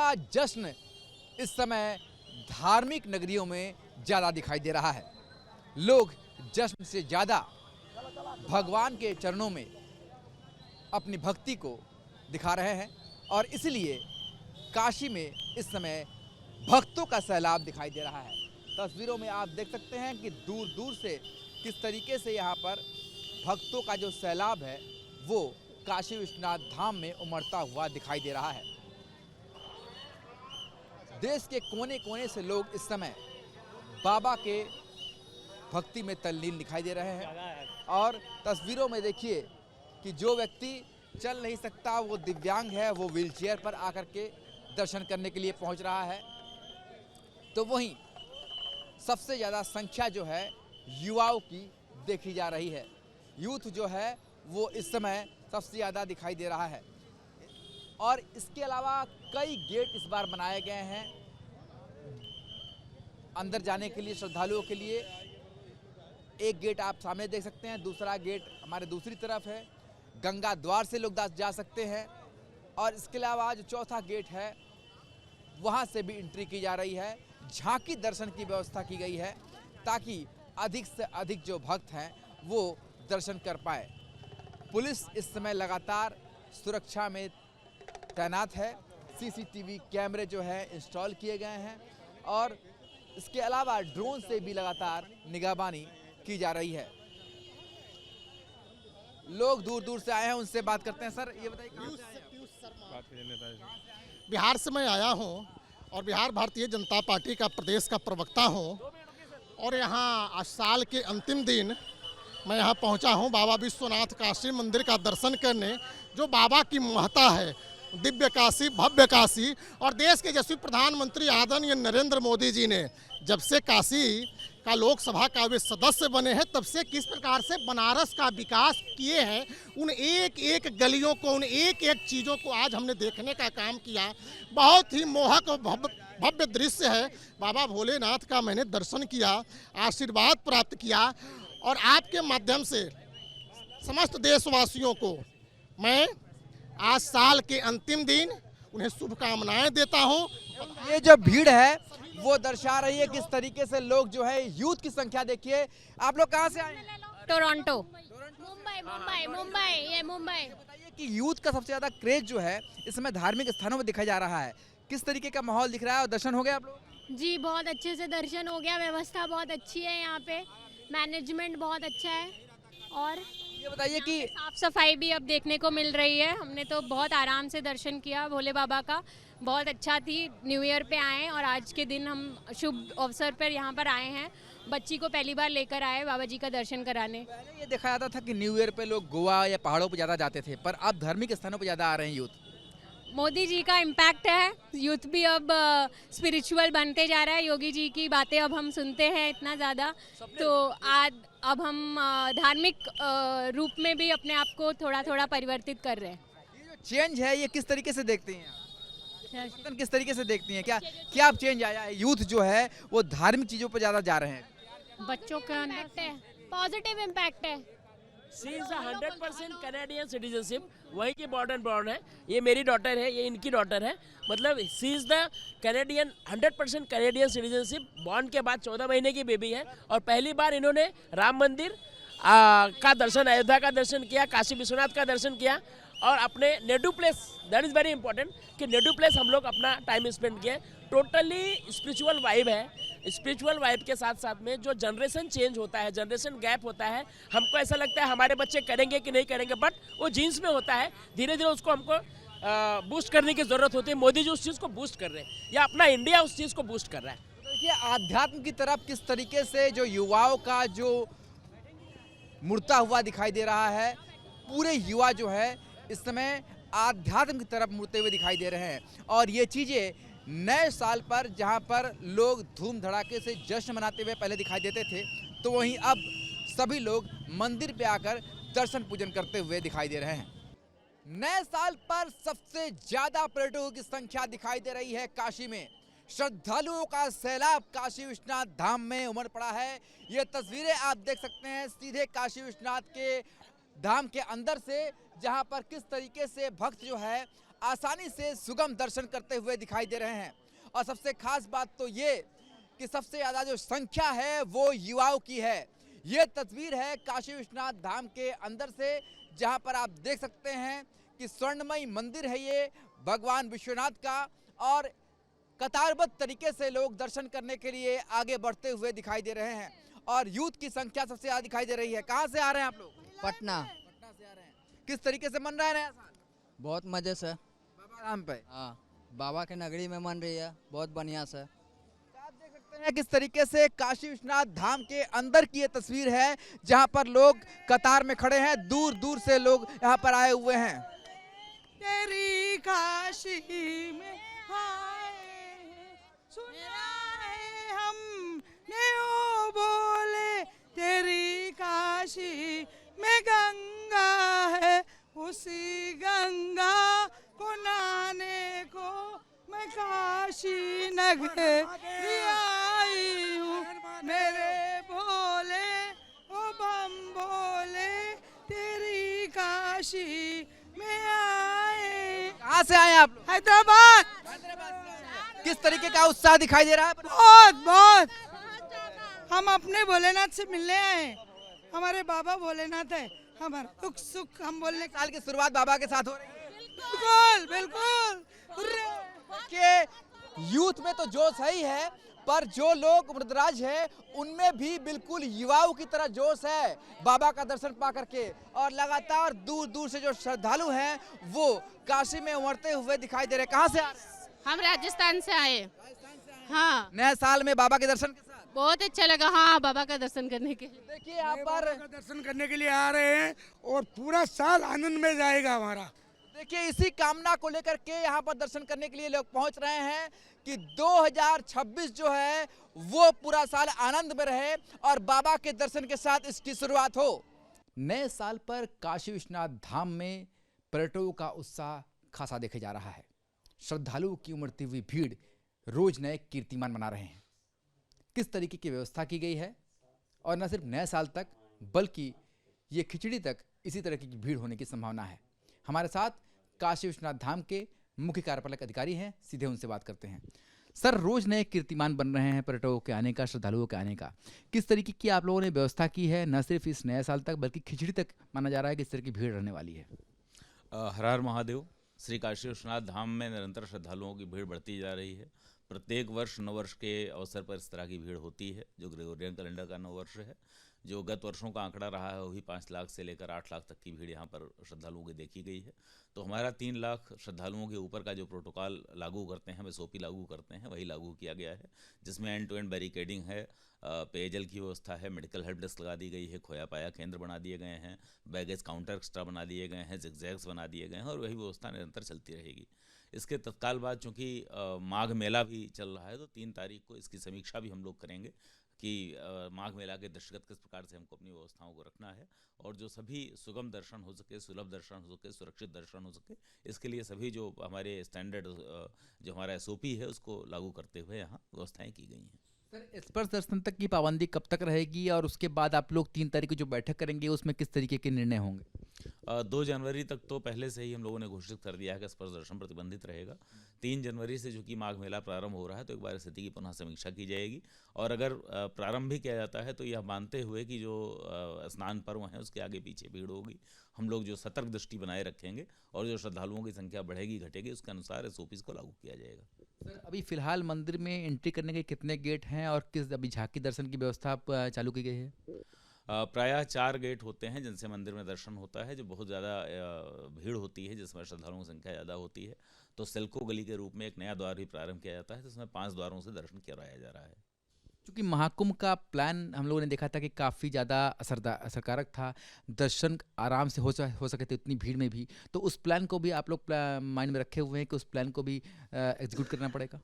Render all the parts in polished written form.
का जश्न इस समय धार्मिक नगरियों में ज़्यादा दिखाई दे रहा है। लोग जश्न से ज़्यादा भगवान के चरणों में अपनी भक्ति को दिखा रहे हैं और इसलिए काशी में इस समय भक्तों का सैलाब दिखाई दे रहा है। तस्वीरों में आप देख सकते हैं कि दूर दूर से किस तरीके से यहाँ पर भक्तों का जो सैलाब है वो काशी विश्वनाथ धाम में उमड़ता हुआ दिखाई दे रहा है। देश के कोने कोने से लोग इस समय बाबा के भक्ति में तल्लीन दिखाई दे रहे हैं और तस्वीरों में देखिए कि जो व्यक्ति चल नहीं सकता, वो दिव्यांग है, वो व्हीलचेयर पर आकर के दर्शन करने के लिए पहुंच रहा है। तो वहीं सबसे ज़्यादा संख्या जो है युवाओं की देखी जा रही है। यूथ जो है वो इस समय सबसे ज़्यादा दिखाई दे रहा है और इसके अलावा कई गेट इस बार बनाए गए हैं अंदर जाने के लिए श्रद्धालुओं के लिए। एक गेट आप सामने देख सकते हैं, दूसरा गेट हमारे दूसरी तरफ है। गंगा द्वार से लोग जा सकते हैं और इसके अलावा जो चौथा गेट है वहाँ से भी एंट्री की जा रही है। झांकी दर्शन की व्यवस्था की गई है ताकि अधिक से अधिक जो भक्त हैं वो दर्शन कर पाए। पुलिस इस समय लगातार सुरक्षा में तैनात है। सीसीटीवी कैमरे जो है इंस्टॉल किए गए हैं और इसके अलावा ड्रोन से भी लगातार निगरानी की जा रही है। लोग दूर दूर से आए हैं, उनसे बात करते हैं। सर ये बताइए कहाँ से आए हैं? बिहार से मैं आया हूँ और बिहार भारतीय जनता पार्टी का प्रदेश का प्रवक्ता हूँ और यहाँ आज साल के अंतिम दिन मैं यहाँ पहुँचा हूँ बाबा विश्वनाथ काशी मंदिर का दर्शन करने। जो बाबा की महत्ता है, दिव्य काशी, भव्य काशी, और देश के यशस्वी प्रधानमंत्री आदरणीय नरेंद्र मोदी जी ने जब से काशी का लोकसभा का वे सदस्य बने हैं तब से किस प्रकार से बनारस का विकास किए हैं, उन एक एक गलियों को, उन एक एक चीज़ों को आज हमने देखने का काम किया। बहुत ही मोहक और भव्य दृश्य है। बाबा भोलेनाथ का मैंने दर्शन किया, आशीर्वाद प्राप्त किया और आपके माध्यम से समस्त देशवासियों को मैं आज साल के अंतिम दिन उन्हें शुभकामनाएं देता हूं। ये जो भीड़ है वो दर्शा रही है किस तरीके से लोग जो है यूथ की संख्या देखिए। आप लोग कहाँ से आए हैं? टोरंटो। मुंबई ये मुंबई। बताइए कि यूथ का सबसे ज्यादा क्रेज जो है इस समय धार्मिक स्थानों में दिखाया जा रहा है। किस तरीके का माहौल दिख रहा है और दर्शन हो गया आप लोग? जी बहुत अच्छे से दर्शन हो गया, व्यवस्था बहुत अच्छी है, यहाँ पे मैनेजमेंट बहुत अच्छा है और ये बताइए कि साफ सफाई भी अब देखने को मिल रही है। हमने तो बहुत आराम से दर्शन किया भोले बाबा का, बहुत अच्छा थी। न्यू ईयर पे आए और आज के दिन हम शुभ अवसर पर यहाँ पर आए हैं। बच्ची को पहली बार लेकर आए बाबा जी का दर्शन कराने। पहले ये देखा जाता था कि न्यू ईयर पे लोग गोवा या पहाड़ों पर ज़्यादा जाते थे, पर अब धार्मिक स्थानों पर ज़्यादा आ रहे हैं यूथ। मोदी जी का इम्पैक्ट है, यूथ भी अब स्पिरिचुअल बनते जा रहा है। योगी जी की बातें अब हम सुनते हैं इतना ज़्यादा, तो आज अब हम धार्मिक रूप में भी अपने आप को थोड़ा थोड़ा परिवर्तित कर रहे हैं। ये जो चेंज है ये किस तरीके से देखती हैं आप? किस तरीके से देखती हैं? क्या अब चेंज आया है? यूथ जो है वो धार्मिक चीज़ों पर ज़्यादा जा रहे हैं। बच्चों का इम्पैक्ट है, पॉजिटिव इम्पैक्ट है। सी इज 100% कैनेडियन सिटीजनशिप, वहीं की बॉर्न है। ये मेरी डॉटर है, ये इनकी डॉटर है। मतलब she is the Canadian 100% Canadian citizenship. Born के बाद 14 महीने की बेबी है और पहली बार इन्होंने राम मंदिर का दर्शन, अयोध्या का दर्शन किया, काशी विश्वनाथ का दर्शन किया और अपने native place, that is very important कि नेटिव प्लेस हम लोग अपना टाइम स्पेंड किए। टोटली स्पिरिचुअल वाइब है। स्पिरिचुअल वाइब के साथ साथ में जो जनरेशन चेंज होता है, जनरेशन गैप होता है, हमको ऐसा लगता है हमारे बच्चे करेंगे कि नहीं करेंगे, बट वो जीन्स में होता है। धीरे धीरे उसको हमको बूस्ट करने की ज़रूरत होती है। मोदी जी उस चीज़ को बूस्ट कर रहे हैं या अपना इंडिया उस चीज़ को बूस्ट कर रहा है। देखिए आध्यात्म की तरफ किस तरीके से जो युवाओं का जो मुड़ता हुआ दिखाई दे रहा है। पूरे युवा जो है इस समय आध्यात्म की तरफ मुड़ते हुए दिखाई दे रहे हैं और ये चीज़ें नए साल पर जहां पर लोग धूम धड़ाके से जश्न मनाते हुए पहले दिखाई देते थे, तो वहीं अब सभी लोग मंदिर पे आकर दर्शन पूजन करते हुए दिखाई दे रहे हैं। नए साल पर सबसे ज्यादा पर्यटकों की संख्या दिखाई दे रही है काशी में। श्रद्धालुओं का सैलाब काशी विश्वनाथ धाम में उमड़ पड़ा है। ये तस्वीरें आप देख सकते हैं सीधे काशी विश्वनाथ के धाम के अंदर से, जहां पर किस तरीके से भक्त जो है आसानी से सुगम दर्शन करते हुए दिखाई दे रहे हैं। और सबसे खास बात तो ये कि सबसे ज़्यादा जो संख्या है वो युवाओं की है। ये तस्वीर है काशी विश्वनाथ धाम के अंदर से, जहां पर आप देख सकते हैं कि स्वर्णमयी मंदिर है ये भगवान विश्वनाथ का, और कतारबद्ध तरीके से लोग दर्शन करने के लिए आगे बढ़ते हुए दिखाई दे रहे हैं। और यूथ की संख्या सबसे ज्यादा दिखाई दे रही है। कहाँ से आ रहे हैं आप लोग? पटना। पटना से आ रहे हैं। किस तरीके से मन रहा है नया साल? बहुत मजे से। बाबा धाम पे हाँ, बाबा के नगरी में मन रही है, बहुत बढ़िया से। आप देख सकते हैं किस तरीके से काशी विश्वनाथ धाम के अंदर की ये तस्वीर है, जहां पर लोग कतार में खड़े हैं, दूर दूर से लोग यहाँ पर आए हुए हैं। तेरी काशी में आए सुना है हमने ओ बोले, तेरी काशी में गंगा है, उसी गंगा को नहाने को मैं काशी नगरी आई हूँ। मेरे भोले ओ बम बोले, तेरी काशी में आए। कहाँ से आए आप लोग? हैदराबाद। किस तरीके का उत्साह दिखाई दे रहा है? बहुत बहुत। हम अपने भोलेनाथ से मिलने आए हैं। हमारे बाबा भोलेनाथ है, हमारा दुख सुख हम बोलने। साल की शुरुआत बाबा के साथ हो रही है। बिल्कुल बिल्कुल। कि यूथ में तो जोश है ही है, पर जो लोग मृदराज है उनमें भी बिल्कुल युवाओं की तरह जोश है बाबा का दर्शन पा करके। और लगातार दूर दूर से जो श्रद्धालु हैं वो काशी में उमड़ते हुए दिखाई दे रहे हैं। कहाँ से आ रहे हैं? हम राजस्थान से आए। हाँ, नए साल में बाबा के दर्शन के साथ बहुत अच्छा लगा। हाँ, बाबा का दर्शन करने के लिए। देखिए यहाँ पर दर्शन करने के लिए आ रहे हैं और पूरा साल आनंद में जाएगा हमारा। देखिए इसी कामना को लेकर के यहाँ पर दर्शन करने के लिए लोग पहुँच रहे हैं कि 2026 जो है वो पूरा साल आनंद में रहे और बाबा के दर्शन के साथ इसकी शुरुआत हो। नए साल पर काशी विश्वनाथ धाम में पर्यटकों का उत्साह खासा देखा जा रहा है। श्रद्धालुओं की उमड़ती हुई भीड़ रोज नए कीर्तिमान बना रहे हैं। किस तरीके की व्यवस्था की गई है, और न सिर्फ नए साल तक बल्कि ये खिचड़ी तक इसी तरह की भीड़ होने की संभावना है। हमारे साथ काशी विश्वनाथ धाम के मुख्य कार्यपालक अधिकारी हैं, सीधे उनसे बात करते हैं। सर, रोज नए कीर्तिमान बन रहे हैं पर्यटकों के आने का, श्रद्धालुओं के आने का। किस तरीके की आप लोगों ने व्यवस्था की है, न सिर्फ इस नए साल तक बल्कि खिचड़ी तक माना जा रहा है कि इस तरह की भीड़ रहने वाली है? हर हर महादेव। श्री काशी विश्वनाथ धाम में निरंतर श्रद्धालुओं की भीड़ बढ़ती जा रही है। प्रत्येक वर्ष नववर्ष के अवसर पर इस तरह की भीड़ होती है, जो ग्रेगोरियन कैलेंडर का नववर्ष है। जो गत वर्षों का आंकड़ा रहा है वही 5 लाख से लेकर 8 लाख तक की भीड़ यहाँ पर श्रद्धालुओं की देखी गई है। तो हमारा 3 लाख श्रद्धालुओं के ऊपर का जो प्रोटोकॉल लागू करते हैं, SOP लागू करते हैं, वही लागू किया गया है, जिसमें एंड टू एंड बैरिकेडिंग है, पेयजल की व्यवस्था है, मेडिकल हेल्प डेस्क लगा दी गई है, खोया पाया केंद्र बना दिए गए हैं, बैगेज काउंटर एक्स्ट्रा बना दिए गए हैं, जिगजैग्स बना दिए गए हैं, और वही व्यवस्था निरंतर चलती रहेगी। इसके तत्काल बाद चूँकि माघ मेला भी चल रहा है, तो 3 तारीख को इसकी समीक्षा भी हम लोग करेंगे कि माघ मेला के दृष्टिगत किस प्रकार से हमको अपनी व्यवस्थाओं को रखना है, और जो सभी सुगम दर्शन हो सके, सुलभ दर्शन हो सके, सुरक्षित दर्शन हो सके, इसके लिए सभी जो हमारे स्टैंडर्ड जो हमारा SOP है उसको लागू करते हुए यहाँ व्यवस्थाएं की गई हैं। सर, स्पर्श दर्शन तक की पाबंदी कब तक रहेगी, और उसके बाद आप लोग 3 तारीख को जो बैठक करेंगे उसमें किस तरीके के निर्णय होंगे? 2 जनवरी तक तो पहले से ही हम लोगों ने घोषित कर दिया है कि स्पर्श दर्शन प्रतिबंधित रहेगा। 3 जनवरी से जो कि माघ मेला प्रारंभ हो रहा है, तो एक बार स्थिति की पुनः समीक्षा की जाएगी, और अगर प्रारंभ भी किया जाता है तो यह मानते हुए कि जो स्नान पर्व है उसके आगे पीछे भीड़ होगी, हम लोग जो सतर्क दृष्टि बनाए रखेंगे और जो श्रद्धालुओं की संख्या बढ़ेगी घटेगी उसके अनुसार SOPs को लागू किया जाएगा। सर, अभी फिलहाल मंदिर में एंट्री करने के कितने गेट हैं, और किस अभी झांकी दर्शन की व्यवस्था चालू की गई है? प्रायः 4 गेट होते हैं जिनसे मंदिर में दर्शन होता है। जो बहुत ज़्यादा भीड़ होती है, जिसमें श्रद्धालुओं की संख्या ज़्यादा होती है, तो सेल्को गली के रूप में एक नया द्वार भी प्रारंभ किया जाता है, जिसमें 5 द्वारों से दर्शन करवाया जा रहा है। क्योंकि महाकुंभ का प्लान हम लोगों ने देखा था कि काफ़ी ज़्यादा असरकारक था, दर्शन आराम से हो सके थे उतनी भीड़ में भी, तो उस प्लान को भी आप लोग माइंड में रखे हुए हैं कि उस प्लान को भी एग्जीक्यूट करना पड़ेगा?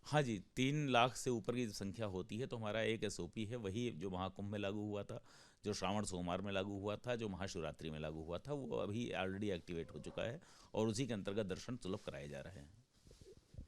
हाँ जी, 3 लाख से ऊपर की संख्या होती है तो हमारा एक SOP है, वही जो महाकुंभ में लागू हुआ था, जो श्रावण सोमवार में लागू हुआ था, जो महाशिवरात्रि में लागू हुआ था, वो अभी ऑलरेडी एक्टिवेट हो चुका है और उसी के अंतर्गत दर्शन सुलभ कराए जा रहे हैं।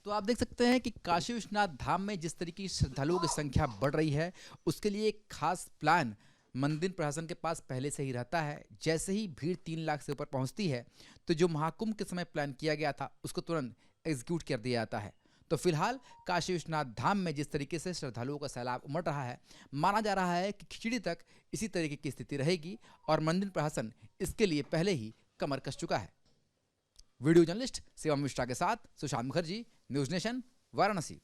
तो आप देख सकते हैं कि काशी विश्वनाथ धाम में जिस तरीके की श्रद्धालुओं की संख्या बढ़ रही है, उसके लिए एक खास प्लान मंदिर प्रशासन के पास पहले से ही रहता है। जैसे ही भीड़ 3 लाख से ऊपर पहुंचती है तो जो महाकुंभ के समय प्लान किया गया था उसको तुरंत एग्जीक्यूट कर दिया जाता है। तो फिलहाल काशी विश्वनाथ धाम में जिस तरीके से श्रद्धालुओं का सैलाब उमड़ रहा है, माना जा रहा है कि खिचड़ी तक इसी तरीके की स्थिति रहेगी और मंदिर प्रशासन इसके लिए पहले ही कमर कस चुका है। वीडियो जर्नलिस्ट शिवम मिश्रा के साथ सुशांत मुखर्जी, न्यूज़ नेशन, वाराणसी।